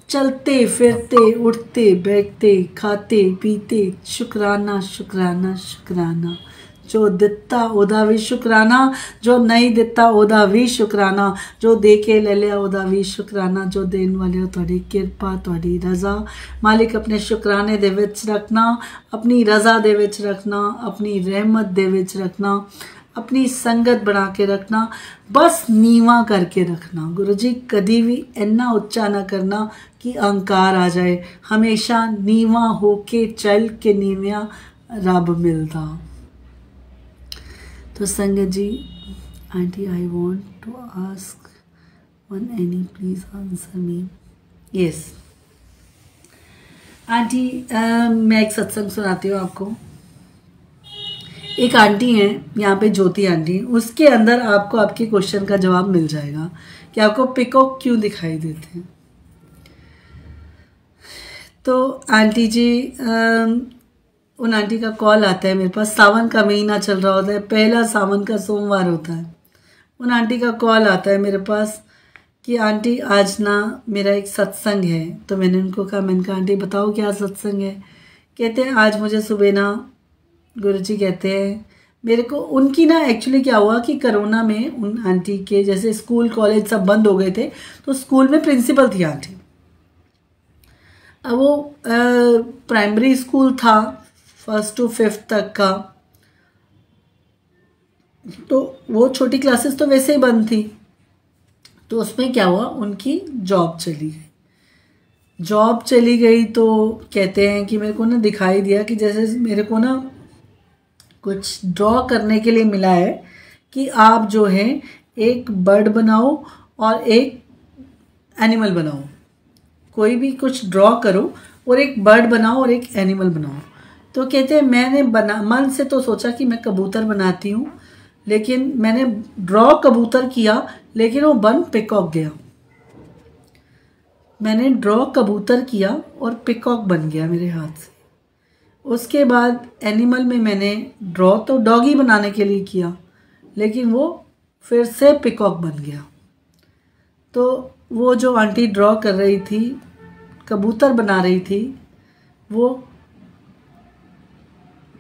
चलते फिरते, उठते बैठते, खाते पीते, शुक्राना शुक्राना शुक्राना। जो दिता ओदा भी शुक्राना, जो नहीं दिता ओदा भी शुक्राना, जो दे के ले लिया ओदा भी शुक्राना। जो देन वाले थोड़ी किरपा, थोड़ी रजा मालिक अपने शुक्राने दे विच रखना, अपनी रजा दे विच रखना, अपनी रहमत दे विच रखना, अपनी संगत बना के रखना, बस नीवा करके रखना। गुरुजी कभी भी इन्ना उच्चा ना करना कि अहंकार आ जाए। हमेशा नीवा होके चल के नीविया रब मिलता। तो संगत जी, aunty I want to ask one, any please answer me. Yes, aunty मैं एक सत्संग सुनाती हूँ आपको। एक आंटी हैं यहाँ पे, ज्योति आंटी, उसके अंदर आपको आपके क्वेश्चन का जवाब मिल जाएगा कि आपको पिकॉक क्यों दिखाई देते हैं। तो आंटी जी उन आंटी का कॉल आता है मेरे पास, सावन का महीना चल रहा होता है, पहला सावन का सोमवार होता है। उन आंटी का कॉल आता है मेरे पास कि आंटी आज ना मेरा एक सत्संग है। तो मैंने उनको कहा, मैंने कहा आंटी बताओ क्या सत्संग है। कहते हैं आज मुझे सुबह ना गुरुजी कहते हैं मेरे को, उनकी ना एक्चुअली क्या हुआ कि कोरोना में उन आंटी के जैसे स्कूल कॉलेज सब बंद हो गए थे, तो स्कूल में प्रिंसिपल थी आंटी। अब वो प्राइमरी स्कूल था 1st to 5th तक का, तो वो छोटी क्लासेस तो वैसे ही बंद थी। तो उसमें क्या हुआ, उनकी जॉब चली गई। जॉब चली गई तो कहते हैं कि मेरे को ना दिखाई दिया कि जैसे मेरे को ना कुछ ड्रॉ करने के लिए मिला है कि आप जो है एक बर्ड बनाओ और एक एनिमल बनाओ, कोई भी कुछ ड्रॉ करो और एक बर्ड बनाओ और एक एनिमल बनाओ। तो कहते हैं मैंने मन से तो सोचा कि मैं कबूतर बनाती हूँ, लेकिन मैंने ड्रॉ कबूतर किया लेकिन वो बन पिकॉक गया। मैंने ड्रॉ कबूतर किया और पिकॉक बन गया मेरे हाथ से। उसके बाद एनिमल में मैंने ड्रॉ तो डॉगी बनाने के लिए किया, लेकिन वो फिर से पिकॉक बन गया। तो वो जो आंटी ड्रॉ कर रही थी, कबूतर बना रही थी, वो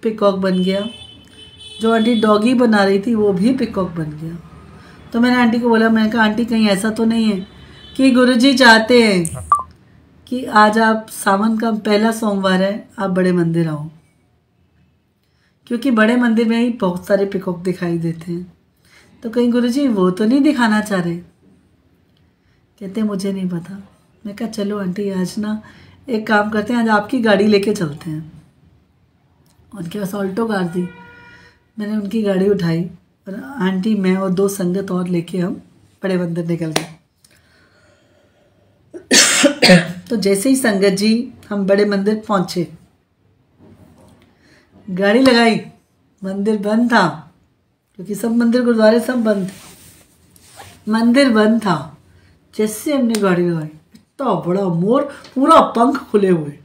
पिकॉक बन गया। जो आंटी डॉगी बना रही थी वो भी पिकॉक बन गया। तो मैंने आंटी को बोला, मैंने कहा आंटी कहीं ऐसा तो नहीं है कि गुरुजी चाहते हैं कि आज आप सावन का पहला सोमवार है, आप बड़े मंदिर आओ, क्योंकि बड़े मंदिर में ही बहुत सारे पिकॉक दिखाई देते हैं। तो कहीं गुरुजी वो तो नहीं दिखाना चाह रहे। कहते मुझे नहीं पता। मैं कहा चलो आंटी आज ना एक काम करते हैं, आज आपकी गाड़ी लेके चलते हैं। उनके पास ऑल्टो कार थी, मैंने उनकी गाड़ी उठाई और आंटी मैं और 2 संगत और लेके हम बड़े मंदिर निकल गए। तो जैसे ही संगत जी हम बड़े मंदिर पहुंचे, गाड़ी लगाई, मंदिर बंद था क्योंकि सब मंदिर गुरुद्वारे सब बंद थे, मंदिर बंद था। जैसे हमने गाड़ी लगाई, इतना बड़ा मोर, पूरा पंख खुले हुए,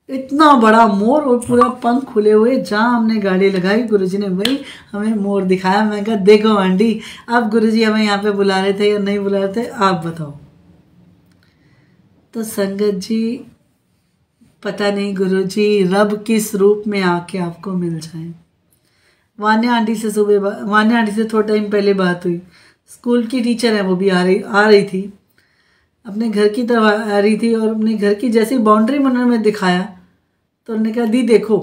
इतना बड़ा मोर और पूरा पंख खुले हुए। जहाँ हमने गाड़ी लगाई गुरुजी ने वही हमें मोर दिखाया। मैं कहा देखो आंटी, अब गुरुजी हमें यहाँ पे बुला रहे थे या नहीं बुला रहे थे, आप बताओ। तो संगत जी पता नहीं गुरुजी रब किस रूप में आके आपको मिल जाए। वान्या आंटी से वान्या आंटी से थोड़ा टाइम पहले बात हुई, स्कूल की टीचर है, वो भी आ रही थी, अपने घर की तरफ आ रही थी और अपने घर की जैसी बाउंड्री में उन्होंने दिखाया तो उन्होंने कहा दी देखो।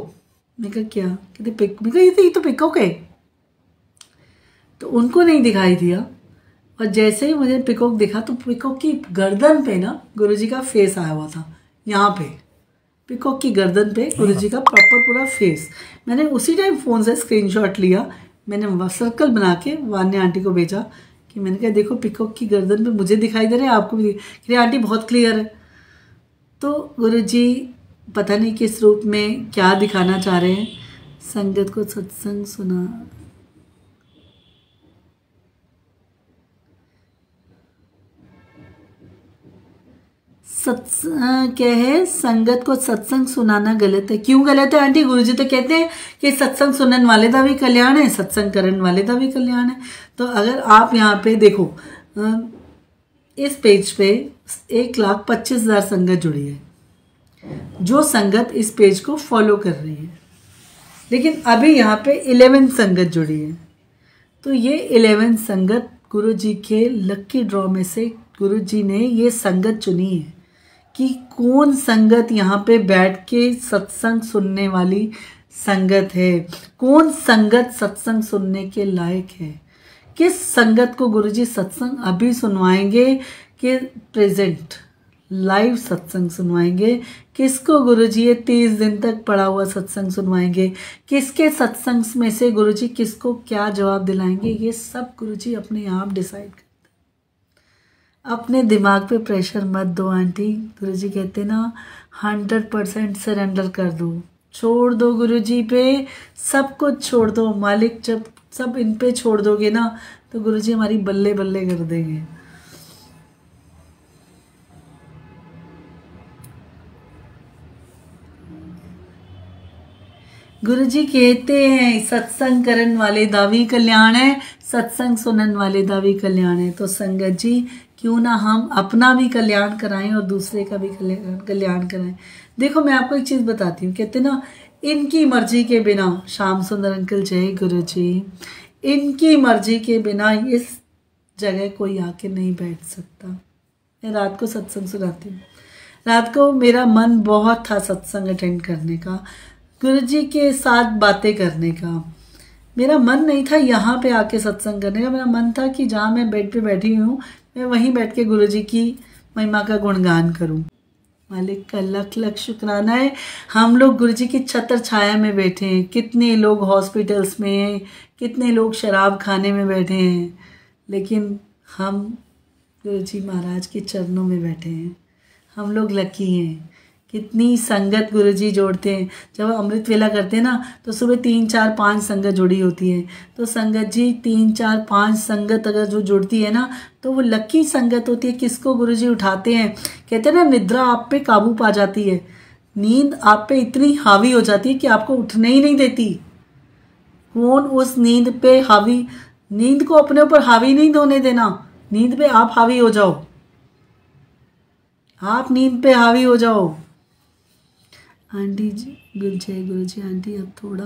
मैं कहा क्या? कहते मैं कहा ये तो पिकॉक है। तो उनको नहीं दिखाई दिया और जैसे ही मुझे पिकॉक दिखा तो पिकॉक की गर्दन पे ना गुरुजी का फेस आया हुआ था। यहाँ पे पिकॉक की गर्दन पे गुरुजी का प्रॉपर पूरा फेस। मैंने उसी टाइम फ़ोन से स्क्रीनशॉट लिया, मैंने सर्कल बना के वान्या आंटी को भेजा कि मैंने कहा देखो पिकॉक की गर्दन पे मुझे दिखाई दे रहा है, आपको भी दिख आंटी बहुत क्लियर है। तो गुरुजी पता नहीं किस रूप में क्या दिखाना चाह रहे हैं। संगत को सत्संग सुना, क्या है, संगत को सत्संग सुनाना गलत है। क्यों गलत है आंटी? गुरुजी तो कहते हैं कि सत्संग सुनने वाले का भी कल्याण है, सत्संग करने वाले का भी कल्याण है। तो अगर आप यहाँ पे देखो, इस पेज पे 1,25,000 संगत जुड़ी है, जो संगत इस पेज को फॉलो कर रही है, लेकिन अभी यहाँ पे 11 संगत जुड़ी है। तो ये 11 संगत गुरुजी के लक्की ड्रॉ में से गुरुजी ने ये संगत चुनी है कि कौन संगत यहाँ पे बैठ के सत्संग सुनने वाली संगत है, कौन संगत सत्संग सुनने के लायक है, किस संगत को गुरुजी सत्संग अभी सुनवाएंगे कि प्रेजेंट लाइव सत्संग सुनवाएंगे, किसको गुरुजी ये 30 दिन तक पड़ा हुआ सत्संग सुनवाएंगे, किसके सत्संग में से गुरुजी किसको क्या जवाब दिलाएंगे, ये सब गुरुजी अपने आप डिसाइड करते हैं। अपने दिमाग पे प्रेशर मत दो आंटी। गुरुजी कहते ना 100% सरेंडर कर दो, छोड़ दो गुरुजी पे, सब कुछ छोड़ दो। मालिक जब सब इन पे छोड़ दोगे ना तो गुरुजी हमारी बल्ले बल्ले कर देंगे। गुरुजी कहते हैं सत्संग करन वाले दा भी कल्याण है, सत्संग सुनन वाले दा भी कल्याण है। तो संगत जी क्यों ना हम अपना भी कल्याण कराएं और दूसरे का भी कल्याण कराएं। देखो मैं आपको एक चीज़ बताती हूँ, कहते ना इनकी मर्जी के बिना, श्याम सुंदर अंकल जय गुरुजी, इनकी मर्जी के बिना इस जगह कोई आके नहीं बैठ सकता। मैं रात को सत्संग सुनाती हूँ, रात को मेरा मन बहुत था सत्संग अटेंड करने का, गुरुजी के साथ बातें करने का। मेरा मन नहीं था यहाँ पे आके सत्संग करने का, मेरा मन था कि जहाँ मैं बेड पे बैठी हूँ मैं वहीं बैठ के गुरुजी की महिमा का गुणगान करूँ। मालिक का लख लख शुक्राना है, हम लोग गुरुजी की छत्र छाया में बैठे हैं। कितने लोग हॉस्पिटल्स में हैं, कितने लोग शराब खाने में बैठे हैं, लेकिन हम गुरुजी महाराज के चरणों में बैठे हैं। हम लोग लकी हैं। कितनी संगत गुरुजी जोड़ते हैं। जब अमृत वेला करते हैं ना तो सुबह 3 4 5 संगत जुड़ी होती है। तो संगत जी 3 4 5 संगत अगर जो जुड़ती है ना तो वो लकी संगत होती है। किसको गुरुजी उठाते हैं, कहते हैं ना निद्रा आप पे काबू पा जाती है, नींद आप पे इतनी हावी हो जाती है कि आपको उठने ही नहीं देती। कौन उस नींद पे हावी, नींद को अपने ऊपर हावी नहीं होने देना, नींद पे आप हावी हो जाओ, आप नींद पे हावी हो जाओ। आंटी जी जय गुरु जी। आंटी अब थोड़ा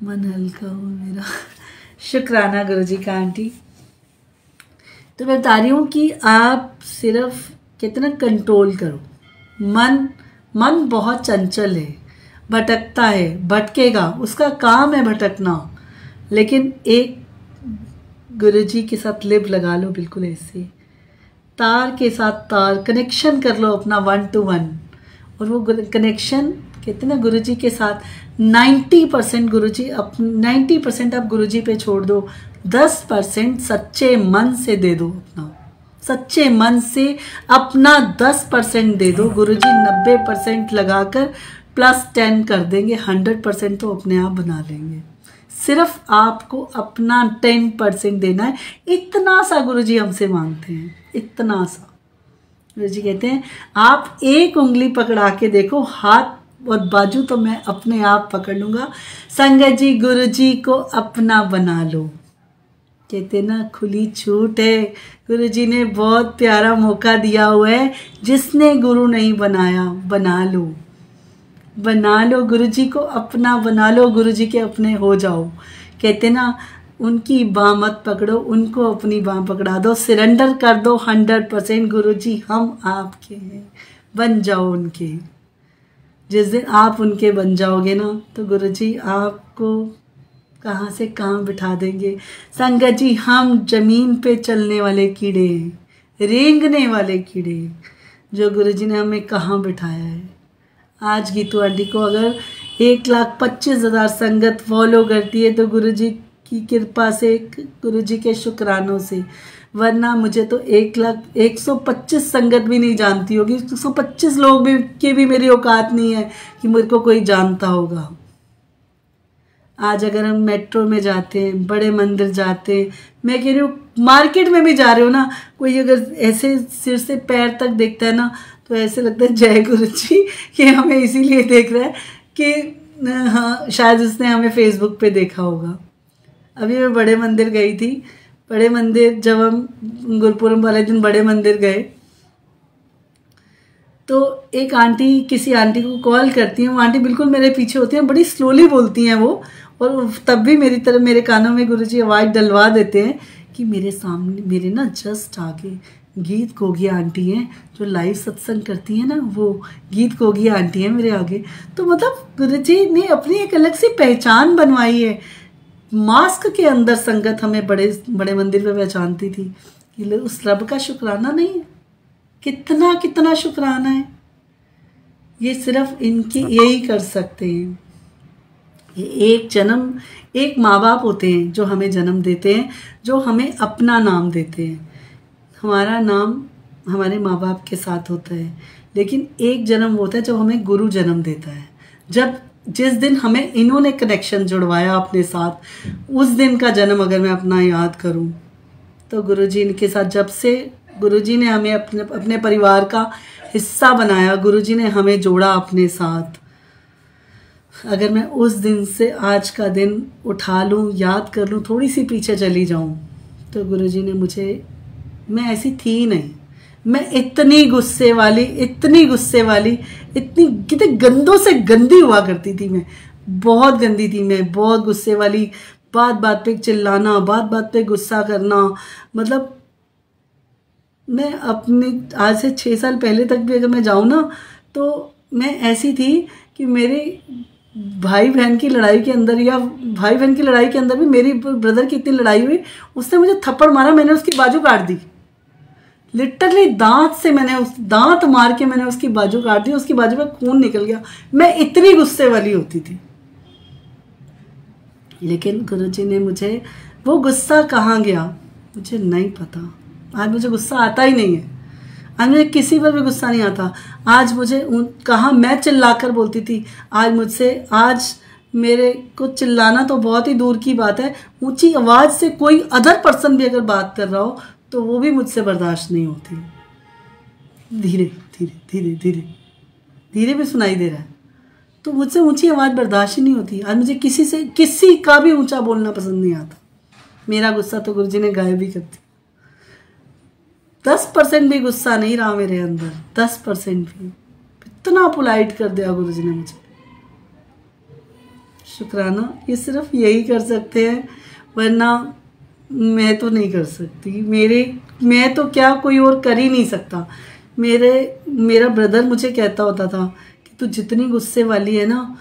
मन हल्का हो मेरा शुक्राना गुरु जी का आंटी। तो मैं बता रही हूँ कि आप सिर्फ कितना कंट्रोल करो। मन बहुत चंचल है, भटकता है, भटकेगा, उसका काम है भटकना। लेकिन एक गुरुजी के साथ लिप लगा लो, बिल्कुल ऐसे तार के साथ तार कनेक्शन कर लो अपना 1 to 1, और वो कनेक्शन कहते हैं ना गुरुजी के साथ 90% गुरुजी 90% आप गुरुजी पे छोड़ दो, 10% सच्चे मन से दे दो। अपना सच्चे मन से अपना 10% दे दो, गुरुजी 90% लगाकर +10 कर देंगे, 100% तो अपने आप बना लेंगे। सिर्फ आपको अपना 10% देना है। इतना सा गुरुजी हमसे मांगते हैं, इतना सा। गुरुजी कहते हैं आप एक उंगली पकड़ा के देखो, हाथ और बाजू तो मैं अपने आप पकड़ लूंगा। संगत जी गुरुजी को अपना बना लो। कहते ना खुली छूट है, गुरुजी ने बहुत प्यारा मौका दिया हुआ है। जिसने गुरु नहीं बनाया बना लो, बना लो, गुरुजी को अपना बना लो, गुरुजी के अपने हो जाओ। कहते ना उनकी बाह मत पकड़ो, उनको अपनी बाह पकड़ा दो, सरेंडर कर दो 100%। गुरुजी हम आपके हैं, बन जाओ उनके। जिस दिन आप उनके बन जाओगे ना तो गुरुजी आपको कहाँ से कहाँ बिठा देंगे। संगत जी हम जमीन पे चलने वाले कीड़े हैं, रेंगने वाले कीड़े, जो गुरुजी ने हमें कहाँ बिठाया है। आज गीतू आंटी को अगर 1,25,000 संगत फॉलो करती है तो गुरुजी की कृपा से, गुरुजी के शुक्रानों से, वरना मुझे तो 1,125 संगत भी नहीं जानती होगी। 125 लोग भी की भी मेरी औकात नहीं है कि मेरे को कोई जानता होगा। आज अगर हम मेट्रो में जाते हैं, बड़े मंदिर जाते हैं, मैं कह रही हूँ मार्केट में भी जा रहे हो ना, कोई अगर ऐसे सिर से पैर तक देखता है ना तो ऐसे लगता है जय गुरु जी, कि हमें इसीलिए देख रहा है कि हाँ शायद उसने हमें फेसबुक पे देखा होगा। अभी मैं बड़े मंदिर गई थी, बड़े मंदिर जब हम गुरुपुरम वाले दिन बड़े मंदिर गए तो एक आंटी, किसी आंटी को कॉल करती हैं, वो आंटी बिल्कुल मेरे पीछे होती हैं, बड़ी स्लोली बोलती हैं वो, और तब भी मेरी तरफ मेरे कानों में गुरुजी आवाज़ डलवा देते हैं कि मेरे सामने, मेरे ना जस्ट आगे गीत कोगिया आंटी हैं जो लाइव सत्संग करती हैं ना, वो गीत कोगिया आंटी हैं मेरे आगे। तो मतलब गुरुजी ने अपनी एक अलग सी पहचान बनवाई है। मास्क के अंदर संगत हमें बड़े बड़े मंदिर में पहचानती थी, कि उस रब का शुक्राना नहीं है। कितना कितना शुक्राना है। ये सिर्फ इनकी यही कर सकते हैं। ये एक जन्म, एक माँ बाप होते हैं जो हमें जन्म देते हैं, जो हमें अपना नाम देते हैं। हमारा नाम हमारे माँ बाप के साथ होता है, लेकिन एक जन्म होता है जब हमें गुरु जन्म देता है। जब जिस दिन हमें इन्होंने कनेक्शन जुड़वाया अपने साथ, उस दिन का जन्म अगर मैं अपना याद करूं तो गुरुजी के साथ, जब से गुरुजी ने हमें अपने परिवार का हिस्सा बनाया, गुरुजी ने हमें जोड़ा अपने साथ, अगर मैं उस दिन से आज का दिन उठा लूं, याद कर लूं, थोड़ी सी पीछे चली जाऊं, तो गुरुजी ने मुझे, मैं ऐसी थी ही नहीं, मैं इतनी गुस्से वाली, इतनी कितने गंदों से गंदी हुआ करती थी मैं, बहुत गंदी थी मैं, बहुत गुस्से वाली, बात बात पे चिल्लाना, बात बात पे गुस्सा करना। मतलब मैं अपने आज से 6 साल पहले तक भी अगर मैं जाऊँ ना, तो मैं ऐसी थी कि मेरे भाई बहन की लड़ाई के अंदर, या भाई बहन की लड़ाई के अंदर भी मेरी ब्रदर की इतनी लड़ाई हुई, उसने मुझे थप्पड़ मारा, मैंने उसकी बाजू काट दी, लिटरली दांत से मैंने दांत मार के मैंने उसकी बाजू काट दी, उसकी बाजू में खून निकल गया। मैं इतनी गुस्से वाली होती थी, लेकिन गुरुजी ने मुझे, वो गुस्सा कहाँ गया मुझे नहीं पता। आज मुझे गुस्सा आता ही नहीं है, आज मुझे किसी पर भी गुस्सा नहीं आता। आज मुझे कहाँ मैं चिल्लाकर बोलती थी, आज मुझसे, आज मेरे को चिल्लाना तो बहुत ही दूर की बात है, ऊंची आवाज़ से कोई अदर पर्सन भी अगर बात कर रहा हो तो वो भी मुझसे बर्दाश्त नहीं होती। धीरे धीरे धीरे धीरे धीरे भी सुनाई दे रहा है, तो मुझसे ऊंची आवाज़ बर्दाश्त ही नहीं होती। आज मुझे किसी का भी ऊंचा बोलना पसंद नहीं आता। मेरा गुस्सा तो गुरुजी ने गायब भी कर दिया। 10% भी गुस्सा नहीं रहा मेरे अंदर, 10% भी। इतना पोलाइट कर दिया गुरुजी ने मुझे। शुक्राना, ये सिर्फ यही कर सकते हैं, वरना मैं तो नहीं कर सकती। मैं तो क्या, कोई और कर ही नहीं सकता। मेरा ब्रदर मुझे कहता होता था कि तू जितनी गुस्से वाली है ना,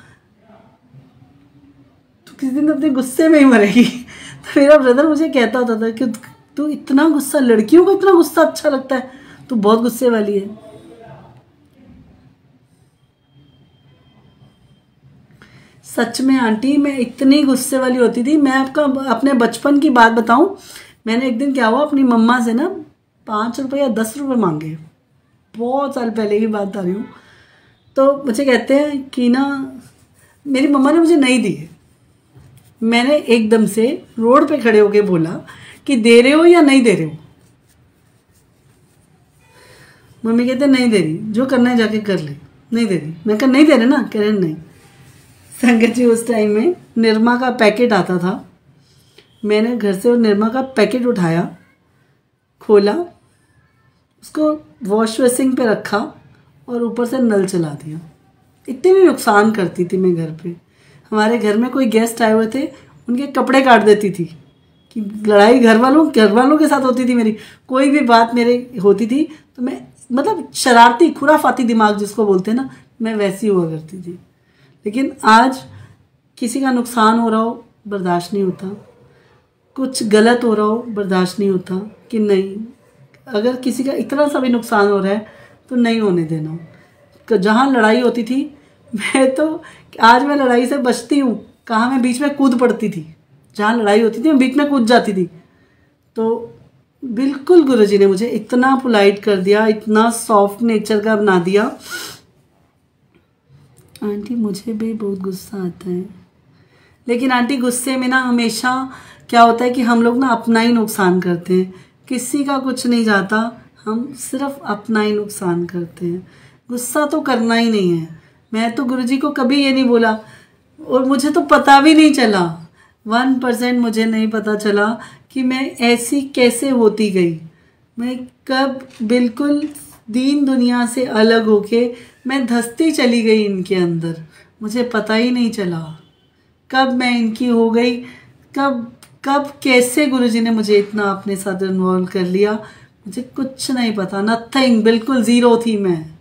तू किसी दिन अपने गुस्से में ही मरेगी। तो मेरा ब्रदर मुझे कहता होता था कि तू इतना गुस्सा, लड़कियों को इतना गुस्सा अच्छा लगता है, तू बहुत गुस्से वाली है। सच में आंटी, मैं इतनी गुस्से वाली होती थी। मैं आपका अपने बचपन की बात बताऊं, मैंने एक दिन क्या हुआ, अपनी मम्मा से ना 5 रुपये या 10 रुपये मांगे, बहुत साल पहले की बात आ रही हूँ। तो मुझे कहते हैं कि ना, मेरी मम्मा ने मुझे नहीं दिए। मैंने एकदम से रोड पे खड़े होके बोला कि दे रहे हो या नहीं दे रहे हो। मम्मी कहते नहीं दे रही, जो करना है जाके कर ले, नहीं दे रही। मैं कहा नहीं दे रहे ना, कह रहे नहीं। संगत जी, उस टाइम में निरमा का पैकेट आता था, मैंने घर से वो निरमा का पैकेट उठाया, खोला, उसको वॉश बेसिन पे रखा और ऊपर से नल चला दिया। इतनी नुकसान करती थी मैं घर पे। हमारे घर में कोई गेस्ट आए हुए थे, उनके कपड़े काट देती थी। कि लड़ाई घर वालों के साथ होती थी मेरी, कोई भी बात मेरे होती थी तो मैं, मतलब शरारती खुराफाती दिमाग जिसको बोलते हैं ना, मैं वैसी हुआ करती थी। लेकिन आज किसी का नुकसान हो रहा हो, बर्दाश्त नहीं होता। कुछ गलत हो रहा हो, बर्दाश्त नहीं होता कि नहीं, अगर किसी का इतना सा भी नुकसान हो रहा है तो नहीं होने देना। जहाँ लड़ाई होती थी, मैं तो आज मैं लड़ाई से बचती हूँ, कहाँ मैं बीच में कूद पड़ती थी। जहाँ लड़ाई होती थी मैं बीच में कूद जाती थी। तो बिल्कुल गुरुजी ने मुझे इतना पोलाइट कर दिया, इतना सॉफ्ट नेचर का बना दिया। आंटी, मुझे भी बहुत गुस्सा आता है, लेकिन आंटी गुस्से में ना हमेशा क्या होता है कि हम लोग ना अपना ही नुकसान करते हैं, किसी का कुछ नहीं जाता, हम सिर्फ अपना ही नुकसान करते हैं। गुस्सा तो करना ही नहीं है। मैं तो गुरुजी को कभी ये नहीं बोला, और मुझे तो पता भी नहीं चला, 1% मुझे नहीं पता चला कि मैं ऐसी कैसे होती गई। मैं कब बिल्कुल दीन दुनिया से अलग होके मैं धंसती चली गई इनके अंदर, मुझे पता ही नहीं चला कब मैं इनकी हो गई, कब कैसे गुरुजी ने मुझे इतना अपने साथ इन्वॉल्व कर लिया, मुझे कुछ नहीं पता। नथिंग, बिल्कुल ज़ीरो थी मैं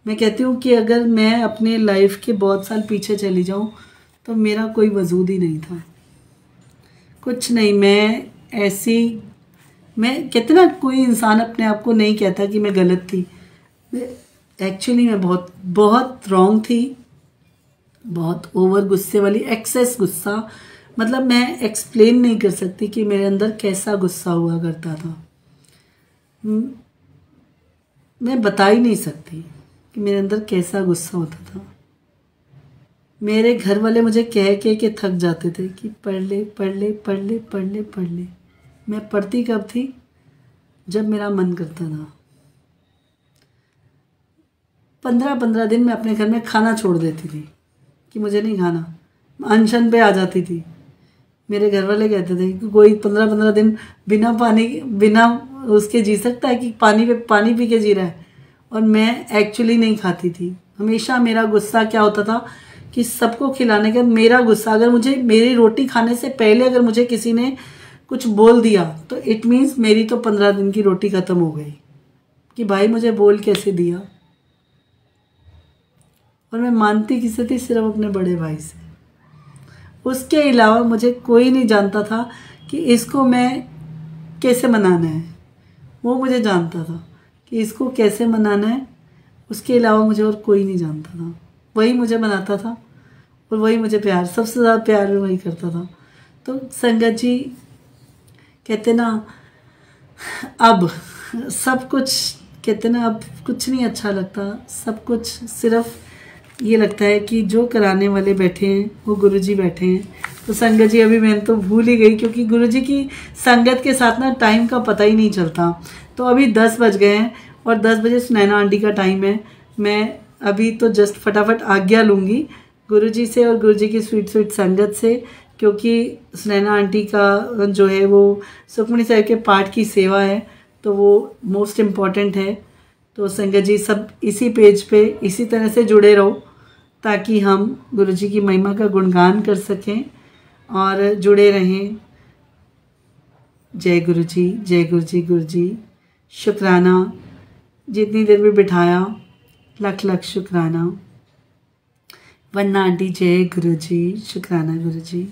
कहती हूँ कि अगर मैं अपने लाइफ के बहुत साल पीछे चली जाऊँ तो मेरा कोई वजूद ही नहीं था, कुछ नहीं। मैं कहते ना, कोई इंसान अपने आप को नहीं कहता कि मैं गलत थी। एक्चुअली मैं बहुत बहुत रॉन्ग थी, बहुत ओवर गुस्से वाली, एक्सेस गुस्सा। मतलब मैं एक्सप्लेन नहीं कर सकती कि मेरे अंदर कैसा गुस्सा हुआ करता था। म- मैं बता ही नहीं सकती कि मेरे अंदर कैसा गुस्सा होता था। मेरे घर वाले मुझे कह के थक जाते थे कि पढ़ ले पढ़ ले पढ़ ले पढ़ ले पढ़ ले। मैं पढ़ती कब थी? जब मेरा मन करता था। 15-15 दिन मैं अपने घर में खाना छोड़ देती थी कि मुझे नहीं खाना, अनशन पे आ जाती थी। मेरे घर वाले कहते थे कि कोई 15-15 दिन बिना पानी, बिना उसके जी सकता है कि पानी पी के जी रहा है। और मैं एक्चुअली नहीं खाती थी। हमेशा मेरा गुस्सा क्या होता था कि सबको खिलाने के बाद मेरा गुस्सा, अगर मुझे मेरी रोटी खाने से पहले अगर मुझे किसी ने कुछ बोल दिया तो इट मीन्स मेरी तो 15 दिन की रोटी ख़त्म हो गई कि भाई मुझे बोल कैसे दिया। और मैं मानती किसे थी? सिर्फ अपने बड़े भाई से। उसके अलावा मुझे कोई नहीं जानता था कि इसको मैं कैसे मनाना है। वो मुझे जानता था कि इसको कैसे मनाना है। उसके अलावा मुझे और कोई नहीं जानता था। वही मुझे मनाता था और वही मुझे प्यार, सबसे ज़्यादा प्यार भी वही करता था। तो संगत जी कहते ना, अब सब कुछ, कहते ना, अब कुछ नहीं अच्छा लगता। सब कुछ सिर्फ ये लगता है कि जो कराने वाले बैठे हैं वो गुरुजी बैठे हैं। तो संगत जी अभी मैंने तो भूल ही गई, क्योंकि गुरुजी की संगत के साथ ना टाइम का पता ही नहीं चलता। तो अभी 10 बज गए हैं और 10 बजे सुनैना आंटी का टाइम है। मैं अभी तो जस्ट फटाफट आज्ञा लूँगी गुरुजी से और गुरुजी की स्वीट स्वीट संगत से, क्योंकि सुनैना आंटी का जो है वो सुखमणी साहिब के पाठ की सेवा है, तो वो मोस्ट इम्पॉर्टेंट है। तो संगत जी सब इसी पेज पे इसी तरह से जुड़े रहो ताकि हम गुरुजी की महिमा का गुणगान कर सकें और जुड़े रहें। जय गुरुजी, जय गुरुजी, गुरुजी शुक्राना। जितनी देर में बिठाया, लख लख शुक्राना। वन्ना आंटी, जय गुरुजी, शुक्राना गुरुजी।